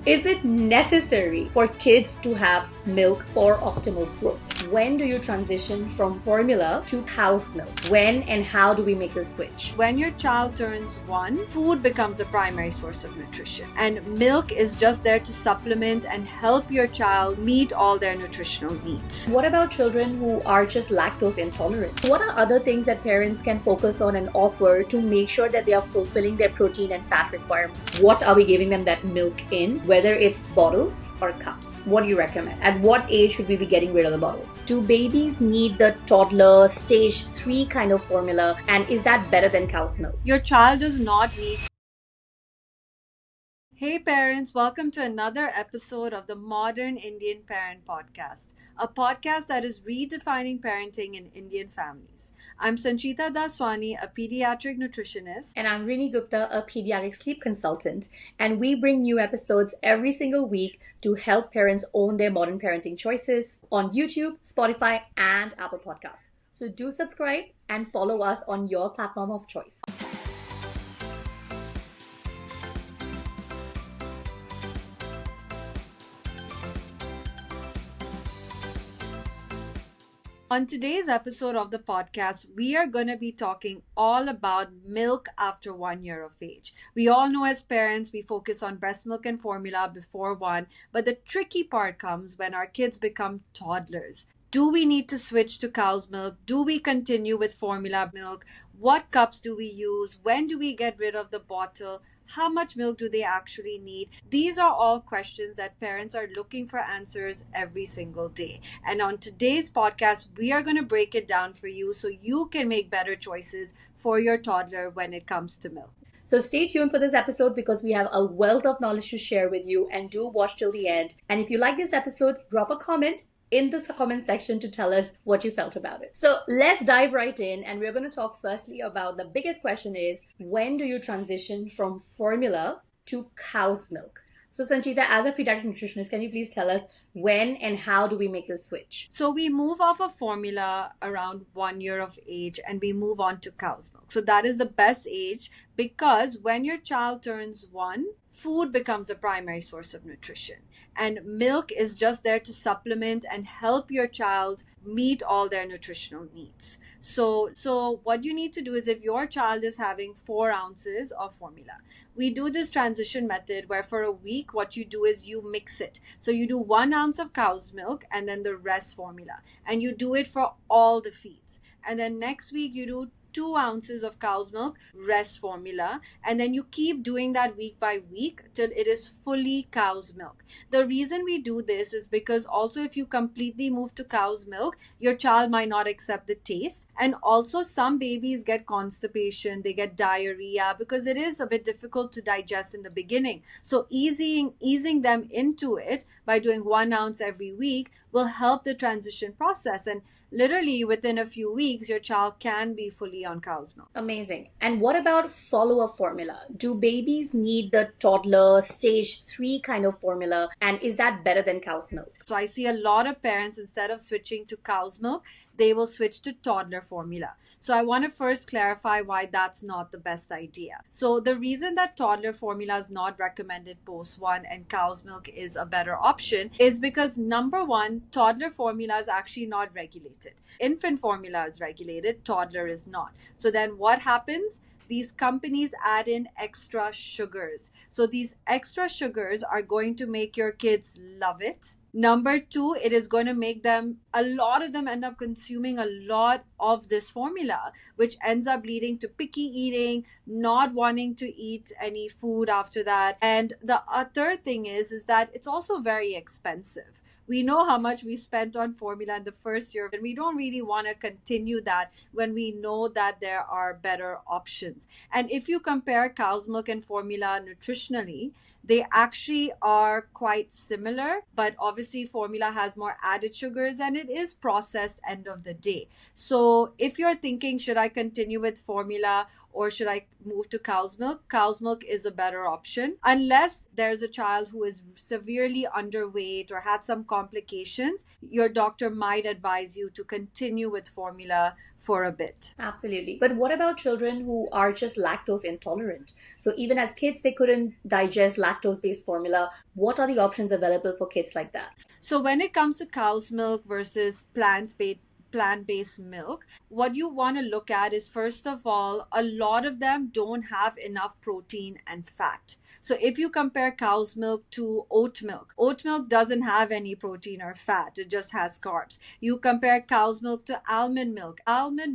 Is it necessary for kids to have milk for optimal growth? When do you transition from formula to cow's milk? When and how do we make the switch? When your child turns 1, food becomes a primary source of nutrition, and milk is just there to supplement and help your child meet all their nutritional needs. What about children who are just lactose intolerant? What are other things that parents can focus on and offer to make sure that they are fulfilling their protein and fat requirements? What are we giving them that milk in? Whether it's bottles or cups. What do you recommend? At what age should we be getting rid of the bottles? Do babies need the toddler stage 3 kind of formula, and is that better than cow's milk? Your child does not need. Hey parents, welcome to another episode of the Modern Indian Parent Podcast, a podcast that is redefining parenting in Indian families. I'm Sanchita Daswani, a pediatric nutritionist. And I'm Rinie Gupta, a pediatric sleep consultant. And we bring new episodes every single week to help parents own their modern parenting choices on YouTube, Spotify, and Apple Podcasts. So do subscribe and follow us on your platform of choice. On today's episode of the podcast, we are going to be talking all about milk after 1 year of age. We all know as parents, we focus on breast milk and formula before 1, but the tricky part comes when our kids become toddlers. Do we need to switch to cow's milk? Do we continue with formula milk? What cups do we use? When do we get rid of the bottle? How much milk do they actually need? These are all questions that parents are looking for answers every single day. And on today's podcast, we are going to break it down for you so you can make better choices for your toddler when it comes to milk. So stay tuned for this episode because we have a wealth of knowledge to share with you, and do watch till the end. And if you like this episode, drop a comment in the comment section to tell us what you felt about it. So let's dive right in, and we're going to talk firstly about the biggest question is, when do you transition from formula to cow's milk? So Sanchita, as a pediatric nutritionist, can you please tell us when and how do we make the switch? So we move off of formula around 1 year of age and we move on to cow's milk. So that is the best age, because when your child turns 1, food becomes a primary source of nutrition. And milk is just there to supplement and help your child meet all their nutritional needs. So what you need to do is, if your child is having 4 ounces of formula, we do this transition method where for a week, what you do is you mix it. So you do 1 ounce of cow's milk and then the rest formula. And you do it for all the feeds. And then next week you do 2 ounces of cow's milk, rest formula, and then you keep doing that week by week till it is fully cow's milk. The reason we do this is because also if you completely move to cow's milk, your child might not accept the taste. And also some babies get constipation, they get diarrhea because it is a bit difficult to digest in the beginning. So easing them into it by doing 1 ounce every week will help the transition process. And literally within a few weeks, your child can be fully on cow's milk. Amazing. And what about follow-up formula? Do babies need the toddler stage 3 kind of formula? And is that better than cow's milk? So I see a lot of parents, instead of switching to cow's milk, they will switch to toddler formula. So I want to first clarify why that's not the best idea. So the reason that toddler formula is not recommended post 1 and cow's milk is a better option is because, number 1, toddler formula is actually not regulated. Infant formula is regulated, toddler is not. So then what happens? These companies add in extra sugars. So these extra sugars are going to make your kids love it. Number 2, it is going to make them, a lot of them end up consuming a lot of this formula, which ends up leading to picky eating, not wanting to eat any food after that. And the third thing is that it's also very expensive. We know how much we spent on formula in the first year, and we don't really want to continue that when we know that there are better options. And if you compare cow's milk and formula nutritionally, they actually are quite similar, but obviously formula has more added sugars and it is processed end of the day. So if you're thinking, should I continue with formula or should I move to cow's milk is a better option. Unless there's a child who is severely underweight or had some complications, your doctor might advise you to continue with formula for a bit. Absolutely. But what about children who are just lactose intolerant? So even as kids, they couldn't digest lactose-based formula. What are the options available for kids like that? So when it comes to cow's milk versus plant-based milk, what you want to look at is, first of all, a lot of them don't have enough protein and fat. So if you compare cow's milk to oat milk doesn't have any protein or fat, it just has carbs. You compare cow's milk to almond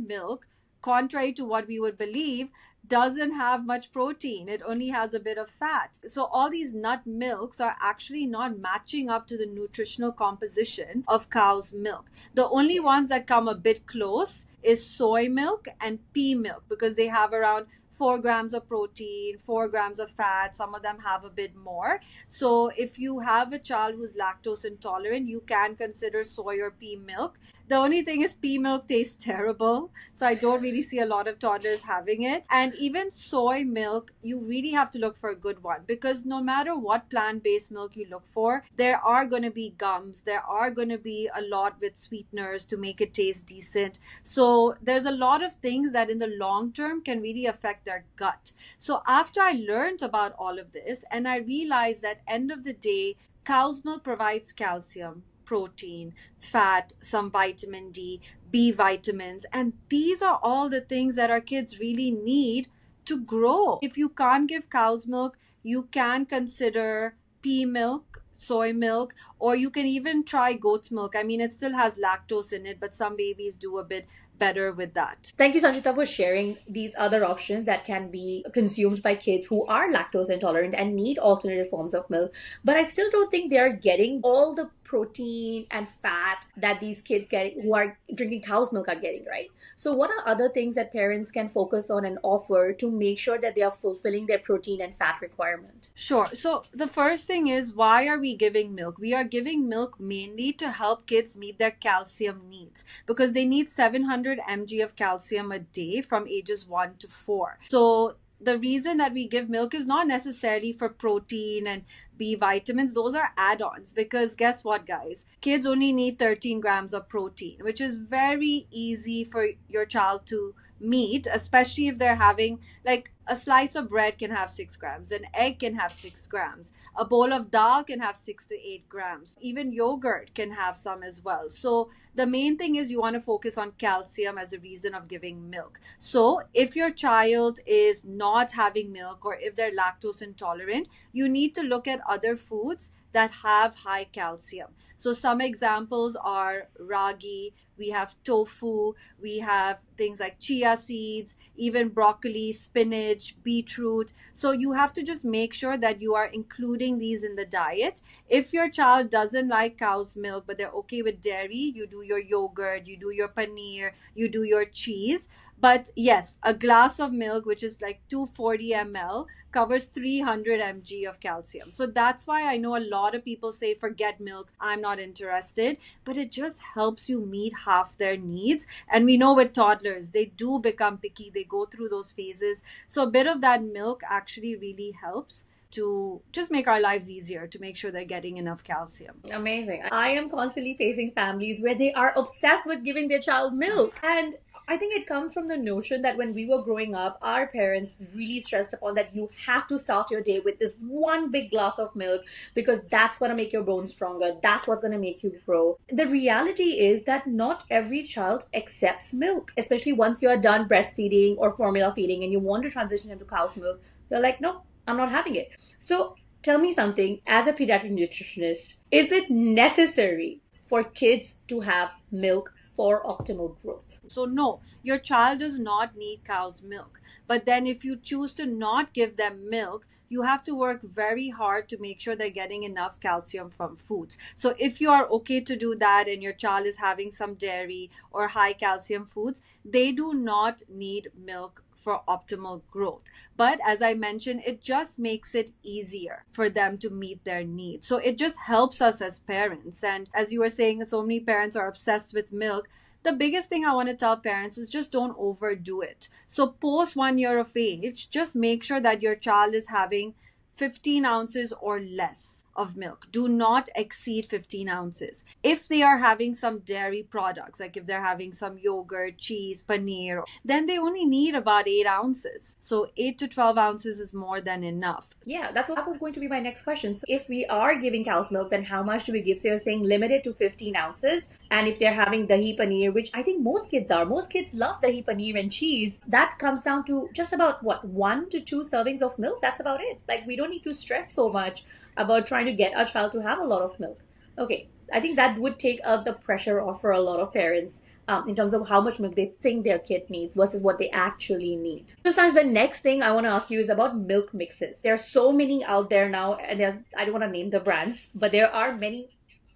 milk, contrary to what we would believe, doesn't have much protein. It only has a bit of fat. So all these nut milks are actually not matching up to the nutritional composition of cow's milk. The only ones that come a bit close is soy milk and pea milk, because they have around 4 grams of protein, 4 grams of fat. Some of them have a bit more. So if you have a child who's lactose intolerant, you can consider soy or pea milk. The only thing is pea milk tastes terrible. So I don't really see a lot of toddlers having it. And even soy milk, you really have to look for a good one, because no matter what plant-based milk you look for, there are going to be gums. There are going to be a lot with sweeteners to make it taste decent. So there's a lot of things that in the long term can really affect their gut. So after I learned about all of this, and I realized that end of the day, cow's milk provides calcium, protein, fat, some vitamin D, B vitamins, and these are all the things that our kids really need to grow. If you can't give cow's milk, you can consider pea milk, soy milk, or you can even try goat's milk. I mean, it still has lactose in it, but some babies do a bit better with that. Thank you, Sanchita, for sharing these other options that can be consumed by kids who are lactose intolerant and need alternative forms of milk. But I still don't think they are getting all the protein and fat that these kids get who are drinking cow's milk are getting, right? So what are other things that parents can focus on and offer to make sure that they are fulfilling their protein and fat requirement? Sure. So the first thing is, why are we giving milk? We are giving milk mainly to help kids meet their calcium needs, because they need 700 mg of calcium a day from ages 1 to 4. So the reason that we give milk is not necessarily for protein and B vitamins. Those are add-ons, because guess what, guys? Kids only need 13 grams of protein, which is very easy for your child to meat, especially if they're having, like, a slice of bread can have 6 grams, an egg can have 6 grams, a bowl of dal can have 6 to 8 grams, even yogurt can have some as well. So the main thing is you want to focus on calcium as a reason of giving milk. So if your child is not having milk, or if they're lactose intolerant, you need to look at other foods that have high calcium. So some examples are ragi, we have tofu, we have things like chia seeds, even broccoli, spinach, beetroot. So you have to just make sure that you are including these in the diet. If your child doesn't like cow's milk, but they're okay with dairy, you do your yogurt, you do your paneer, you do your cheese. But yes, a glass of milk, which is like 240 ml, covers 300 mg of calcium. So that's why I know a lot of people say, forget milk, I'm not interested. But it just helps you meet half their needs. And we know with toddlers, they do become picky. They go through those phases. So a bit of that milk actually really helps to just make our lives easier, to make sure they're getting enough calcium. Amazing. I am constantly facing families where they are obsessed with giving their child milk. And I think it comes from the notion that when we were growing up, our parents really stressed upon that you have to start your day with this one big glass of milk, because that's going to make your bones stronger. That's what's going to make you grow. The reality is that not every child accepts milk, especially once you're done breastfeeding or formula feeding and you want to transition into cow's milk. They're like, no, I'm not having it. So tell me something, as a pediatric nutritionist, is it necessary for kids to have milk for optimal growth? So no, your child does not need cow's milk. But then if you choose to not give them milk, you have to work very hard to make sure they're getting enough calcium from foods. So if you are okay to do that and your child is having some dairy or high calcium foods, they do not need milk for optimal growth. But as I mentioned, it just makes it easier for them to meet their needs. So it just helps us as parents. And as you were saying, so many parents are obsessed with milk. The biggest thing I want to tell parents is just don't overdo it. So post 1 year of age, just make sure that your child is having 15 ounces or less of milk. Do not exceed 15 ounces. If they are having some dairy products, like if they're having some yogurt, cheese, paneer, then they only need about 8 ounces. So 8 to 12 ounces is more than enough. Yeah, that was going to be my next question. So if we are giving cow's milk, then how much do we give? So you're saying limited to 15 ounces. And if they're having dahi paneer, which I think most kids love dahi paneer and cheese, that comes down to just about what, 1 to 2 servings of milk? That's about it. Like, we don't need to stress so much about trying to get our child to have a lot of milk. Okay, I think that would take out the pressure off for a lot of parents in terms of how much milk they think their kid needs versus what they actually need. So, Sanj, the next thing I want to ask you is about milk mixes. There are so many out there now, and I don't want to name the brands, but there are many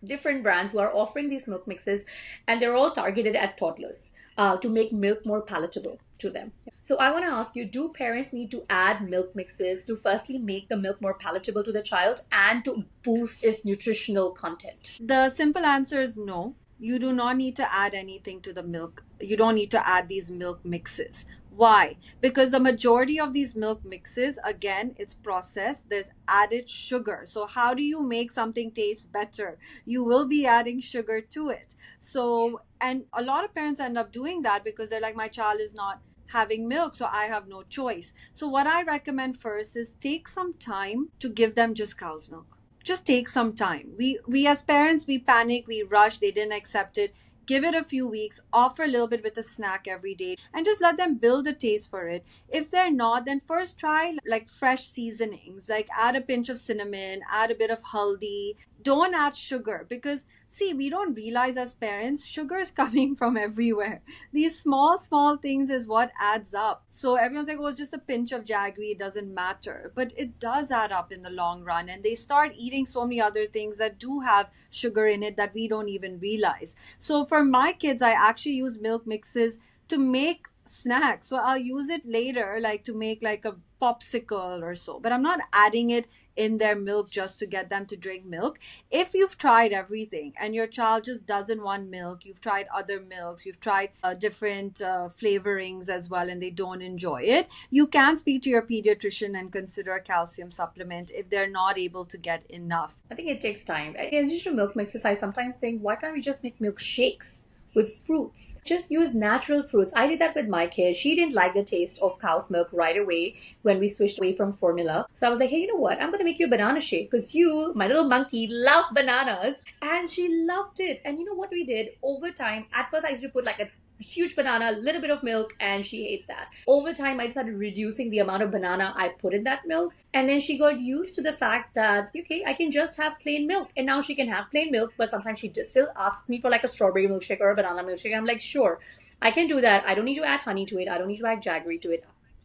different brands who are offering these milk mixes, and they're all targeted at toddlers to make milk more palatable to them. So I want to ask you, do parents need to add milk mixes to firstly make the milk more palatable to the child and to boost its nutritional content? The simple answer is no. You do not need to add anything to the milk. You don't need to add these milk mixes. Why? Because the majority of these milk mixes, again, it's processed. There's added sugar. So how do you make something taste better? You will be adding sugar to it. So, and a lot of parents end up doing that because they're like, my child is not having milk, so I have no choice. So what I recommend first is take some time to give them just cow's milk. Just take some time. We as parents, we panic, we rush, they didn't accept it. Give it a few weeks, offer a little bit with a snack every day, and just let them build a taste for it. If they're not, then first try like fresh seasonings, like add a pinch of cinnamon, add a bit of haldi. Don't add sugar because, see, we don't realize as parents, sugar is coming from everywhere. These small things is what adds up. So everyone's like, oh, it's just a pinch of jaggery, it doesn't matter. But it does add up in the long run. And they start eating so many other things that do have sugar in it that we don't even realize. So for my kids, I actually use milk mixes to make snacks. So I'll use it later, like to make like a popsicle or so. But I'm not adding it in their milk just to get them to drink milk. If you've tried everything and your child just doesn't want milk, you've tried other milks, you've tried different flavorings as well, and they don't enjoy it, you can speak to your pediatrician and consider a calcium supplement if they're not able to get enough. I think it takes time. In addition to milk mixes, I sometimes think, why can't we just make milkshakes with fruits? Just use natural fruits. I did that with my kid. She didn't like the taste of cow's milk right away when we switched away from formula. So I was like, hey, you know what? I'm going to make you a banana shake because you, my little monkey, love bananas. And she loved it. And you know what we did? Over time, at first I used to put like a huge banana, a little bit of milk, and she ate that. Over time, I started reducing the amount of banana I put in that milk. And then she got used to the fact that, okay, I can just have plain milk. And now she can have plain milk, but sometimes she just still asks me for like a strawberry milkshake or a banana milkshake. I'm like, sure, I can do that. I don't need to add honey to it. I don't need to add jaggery to it.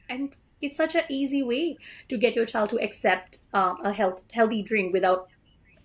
And it's such an easy way to get your child to accept a healthy drink without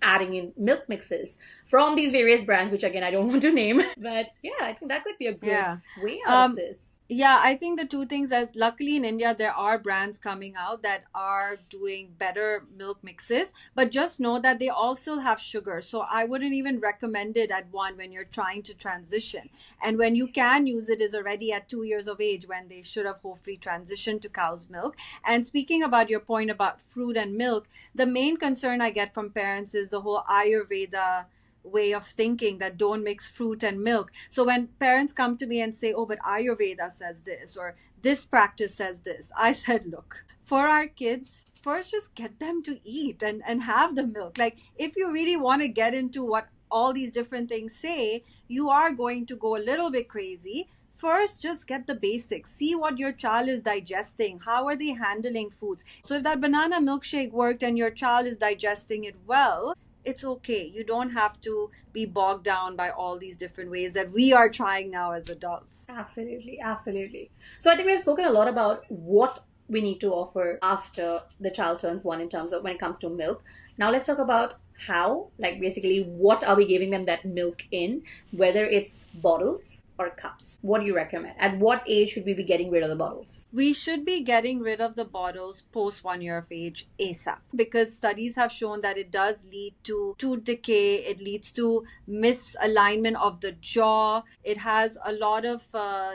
adding in milk mixes from these various brands, which again I don't want to name. But yeah, I think that could be a good way out of this. Yeah, I think the two things is, luckily in India, there are brands coming out that are doing better milk mixes, but just know that they also have sugar. So I wouldn't even recommend it at one when you're trying to transition. And when you can use it is already at 2 years of age when they should have hopefully transitioned to cow's milk. And speaking about your point about fruit and milk, the main concern I get from parents is the whole Ayurveda way of thinking that don't mix fruit and milk. So when parents come to me and say, oh, but Ayurveda says this or this practice says this, I said, look, for our kids, first just get them to eat and have the milk. Like if you really want to get into what all these different things say, you are going to go a little bit crazy. First, just get the basics. See what your child is digesting. How are they handling foods? So if that banana milkshake worked and your child is digesting it well, it's okay. You don't have to be bogged down by all these different ways that we are trying now as adults. Absolutely, absolutely. So I think we've spoken a lot about what we need to offer after the child turns one in terms of when it comes to milk. Now let's talk about how, like basically what are we giving them that milk in, whether it's bottles or cups. What do you recommend? At what age should we be getting rid of the bottles? We should be getting rid of the bottles post 1 year of age ASAP, because studies have shown that it does lead to tooth decay. It leads to misalignment of the jaw. It has a lot of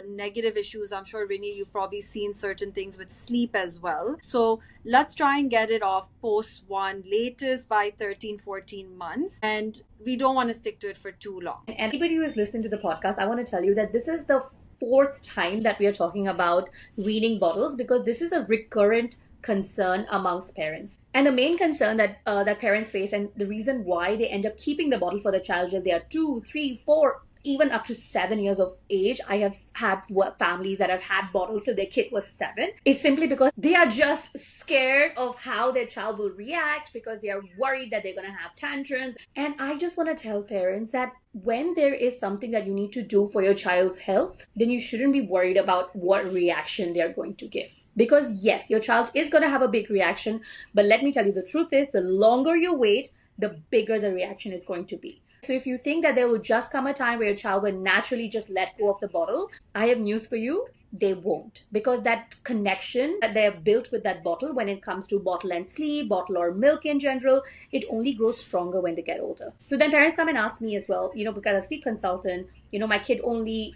negative issues. I'm sure, Rinie, you've probably seen certain things with sleep as well. So let's try and get it off post one, latest by 13, 14 months. And we don't want to stick to it for too long. And anybody who is listening to the podcast, I want to tell you that this is the fourth time that we are talking about weaning bottles, because this is a recurrent concern amongst parents. And the main concern that parents face, and the reason why they end up keeping the bottle for the child till they are 2, 3, 4, even up to 7 years of age. I have had families that have had bottles till their kid was 7, is simply because they are just scared of how their child will react, because they are worried that they're going to have tantrums. And I just want to tell parents that when there is something that you need to do for your child's health, then you shouldn't be worried about what reaction they're going to give. Because yes, your child is going to have a big reaction, but let me tell you, the truth is, the longer you wait, the bigger the reaction is going to be. So if you think that there will just come a time where your child will naturally just let go of the bottle, I have news for you. They won't, because that connection that they have built with that bottle, when it comes to bottle and sleep, bottle or milk in general, it only grows stronger when they get older. So then parents come and ask me as well, because as a sleep consultant, my kid only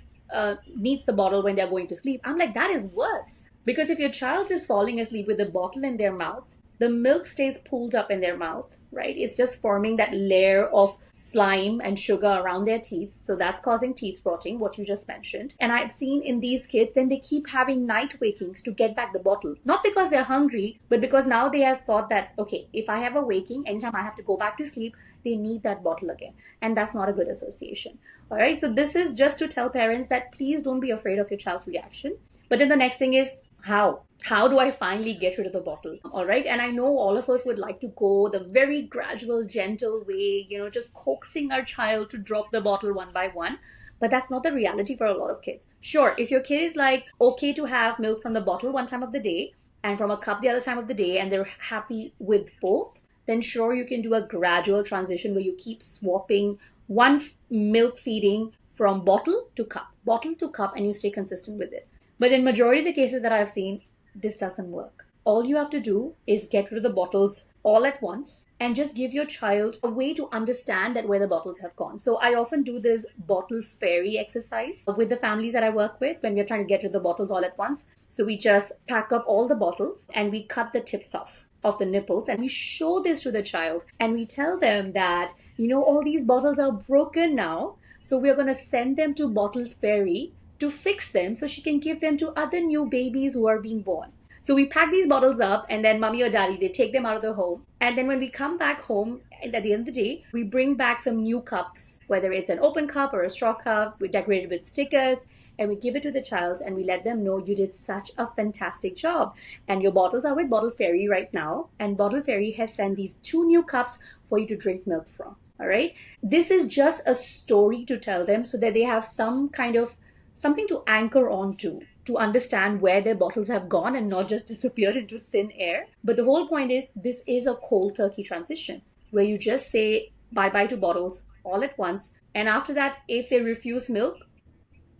needs the bottle when they're going to sleep. I'm like, that is worse. Because if your child is falling asleep with the bottle in their mouth, the milk stays pulled up in their mouth, right? It's just forming that layer of slime and sugar around their teeth. So that's causing teeth rotting, what you just mentioned. And I've seen in these kids, then they keep having night wakings to get back the bottle. Not because they're hungry, but because now they have thought that, okay, if I have a waking, anytime I have to go back to sleep, they need that bottle again. And that's not a good association. All right. So this is just to tell parents that please don't be afraid of your child's reaction. But then the next thing is how? How do I finally get rid of the bottle? All right. And I know all of us would like to go the very gradual, gentle way, just coaxing our child to drop the bottle one by one. But that's not the reality for a lot of kids. Sure, if your kid is like, okay to have milk from the bottle one time of the day and from a cup the other time of the day, and they're happy with both, then sure, you can do a gradual transition where you keep swapping one milk feeding from bottle to cup, and you stay consistent with it. But in majority of the cases that I've seen, this doesn't work. All you have to do is get rid of the bottles all at once and just give your child a way to understand that where the bottles have gone. So I often do this bottle fairy exercise with the families that I work with when we're trying to get rid of the bottles all at once. So we just pack up all the bottles and we cut the tips off of the nipples, and we show this to the child and we tell them that, all these bottles are broken now. So we're going to send them to Bottle Fairy to fix them so she can give them to other new babies who are being born. So we pack these bottles up, and then mommy or daddy, they take them out of the home. And then when we come back home, and at the end of the day, we bring back some new cups, whether it's an open cup or a straw cup. We decorate it with stickers, and we give it to the child, and we let them know you did such a fantastic job. And your bottles are with Bottle Fairy right now. And Bottle Fairy has sent these 2 new cups for you to drink milk from. All right. This is just a story to tell them so that they have some kind of something to anchor on to understand where their bottles have gone and not just disappeared into thin air. But the whole point is, this is a cold turkey transition where you just say bye-bye to bottles all at once. And after that, if they refuse milk,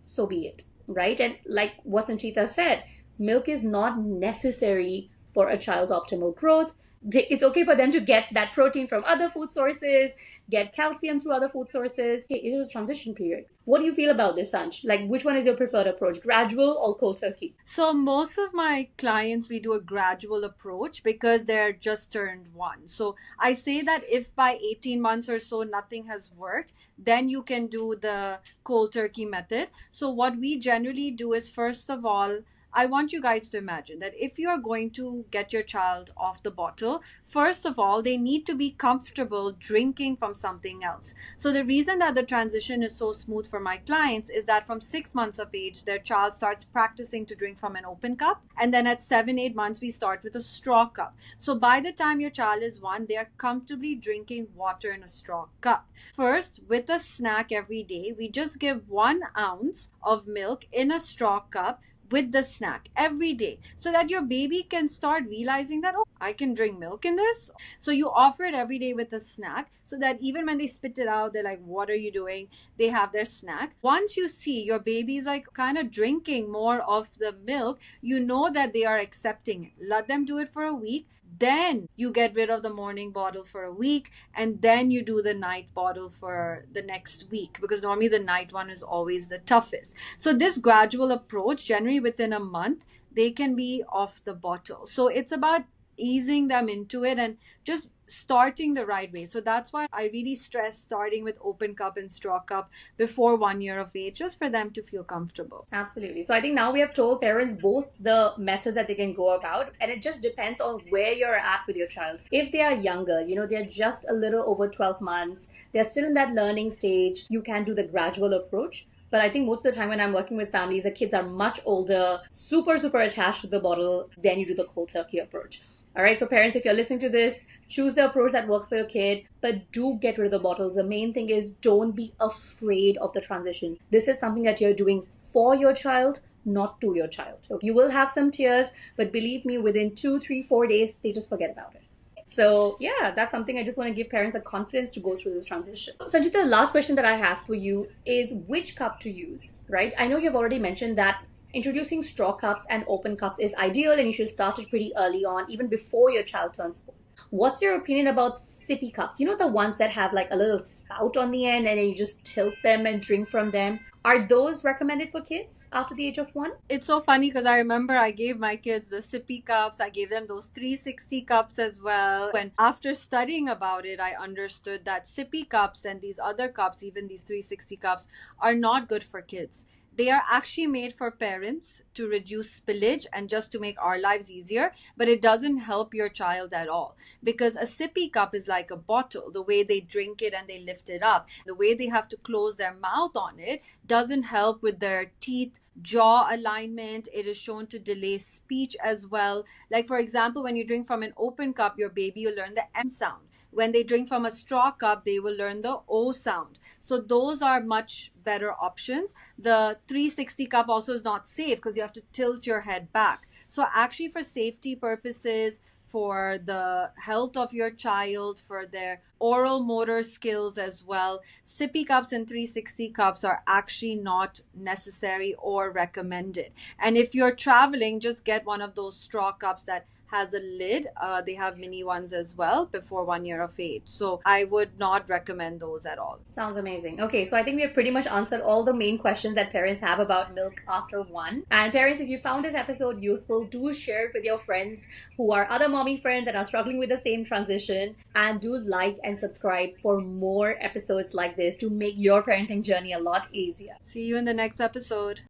so be it, right? And like what Sanchita said, milk is not necessary for a child's optimal growth. It's okay for them to get that protein from other food sources, get calcium through other food sources. It is a transition period. What do you feel about this, Sanch? Like, which one is your preferred approach, gradual or cold turkey? So most of my clients, we do a gradual approach because they're just turned 1. So I say that if by 18 months or so nothing has worked, then you can do the cold turkey method. So what we generally do is, first of all, I want you guys to imagine that if you are going to get your child off the bottle, first of all, they need to be comfortable drinking from something else. So the reason that the transition is so smooth for my clients is that from 6 months of age, their child starts practicing to drink from an open cup. And then at 7, 8 months, we start with a straw cup. So by the time your child is 1, they are comfortably drinking water in a straw cup. First, with a snack every day, we just give 1 ounce of milk in a straw cup with the snack every day, so that your baby can start realizing that, oh, I can drink milk in this. So you offer it every day with a snack, so that even when they spit it out, they're like, what are you doing? They have their snack. Once you see your baby's like kind of drinking more of the milk, you know that they are accepting it. Let them do it for a week. Then you get rid of the morning bottle for a week, and then you do the night bottle for the next week, because normally the night one is always the toughest. So this gradual approach, generally within a month, they can be off the bottle. So it's about easing them into it and just starting the right way. So that's why I really stress starting with open cup and straw cup before 1 year of age, just for them to feel comfortable. Absolutely. So I think now we have told parents both the methods that they can go about, and it just depends on where you're at with your child. If they are younger, they're just a little over 12 months, they're still in that learning stage, you can do the gradual approach. But I think most of the time when I'm working with families, the kids are much older, super, super attached to the bottle, then you do the cold turkey approach. All right, so parents, if you're listening to this, choose the approach that works for your kid, but do get rid of the bottles. The main thing is don't be afraid of the transition. This is something that you're doing for your child, not to your child. You will have some tears, but believe me, within 2, 3, 4 days, they just forget about it. So yeah, that's something I just want to give parents the confidence to go through this transition. Sanchita, the last question that I have for you is which cup to use, right? I know you've already mentioned that introducing straw cups and open cups is ideal and you should start it pretty early on, even before your child turns 4. What's your opinion about sippy cups? The ones that have like a little spout on the end and then you just tilt them and drink from them. Are those recommended for kids after the age of 1? It's so funny because I remember I gave my kids the sippy cups. I gave them those 360 cups as well. And after studying about it, I understood that sippy cups and these other cups, even these 360 cups, are not good for kids. They are actually made for parents to reduce spillage and just to make our lives easier, but it doesn't help your child at all because a sippy cup is like a bottle. The way they drink it and they lift it up, the way they have to close their mouth on it doesn't help with their teeth, jaw alignment. It is shown to delay speech as well. Like for example, when you drink from an open cup, your baby will learn the M sound. When they drink from a straw cup, they will learn the O sound. So those are much better options. The 360 cup also is not safe because you have to tilt your head back. So actually for safety purposes, for the health of your child, for their oral motor skills as well, sippy cups and 360 cups are actually not necessary or recommended. And if you're traveling, just get one of those straw cups that has a lid. They have mini ones as well before 1 year of age. So I would not recommend those at all. Sounds amazing. Okay, so I think we have pretty much answered all the main questions that parents have about milk after 1. And parents, if you found this episode useful, do share it with your friends who are other mommy friends and are struggling with the same transition. And do like and subscribe for more episodes like this to make your parenting journey a lot easier. See you in the next episode.